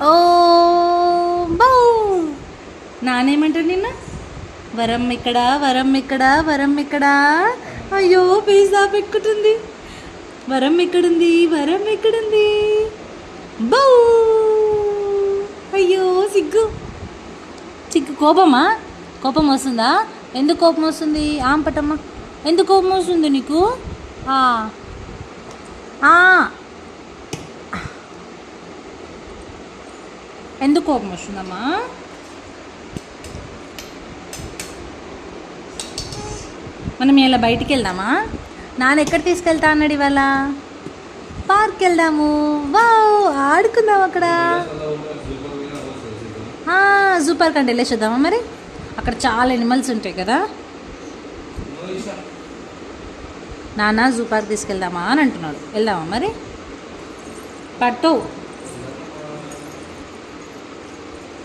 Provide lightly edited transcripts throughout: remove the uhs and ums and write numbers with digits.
ఓ బౌ నానేమంటాడు నిన్న వరం ఇక్కడ వరం ఇక్కడ వరం ఇక్కడ. అయ్యో పిజ్జా పెట్టుకుంటుంది. వరం ఎక్కడుంది వరం ఎక్కడుంది. బౌ అయ్యో సిగ్గు సిగ్గు. కోపమా? కోపం వస్తుందా? ఎందుకు కోపం వస్తుంది? ఆంపటమ్మా ఎందుకు కోపం వస్తుంది నీకు? ఎందుకు కోపం వస్తుందమ్మా? మనం ఇలా బయటికి వెళ్దామా? నాన్న ఎక్కడ తీసుకెళ్తా అన్నాడు ఇవాళ? పార్క్ వెళ్దాము. వావ్ ఆడుకుందాం అక్కడ. జూ పార్క్ అంటే వెళ్ళేసేద్దామా మరి? అక్కడ చాలా ఎనిమల్స్ ఉంటాయి కదా. నాన్న జూ పార్క్ తీసుకెళ్దామా అని అంటున్నాడు. వెళ్దామా మరి? పట్టు.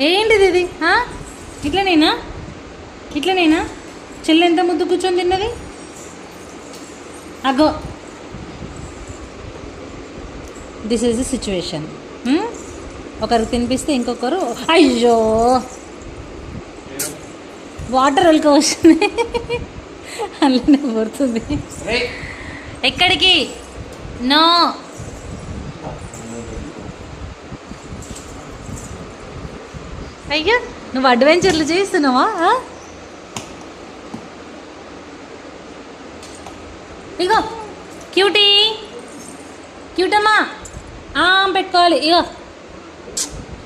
ఏంటిది ఇది? ఇట్లనేనా ఇట్లనేనా? చెల్లి ఎంత ముద్దు కూర్చొని తిన్నది. అగో దిస్ ఈజ్ ది సిచ్యువేషన్. ఒకరికి తినిపిస్తే ఇంకొకరు అయ్యో వాటర్ వెళ్ళక వస్తుంది. అందులోనే పడుతుంది. ఎక్కడికి? నో అయ్యో నువ్వు అడ్వెంచర్లు చేస్తున్నావా? ఇగో క్యూటీ క్యూటమ్మా పెట్టుకోవాలి. ఇగో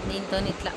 దీంతో ఇట్లా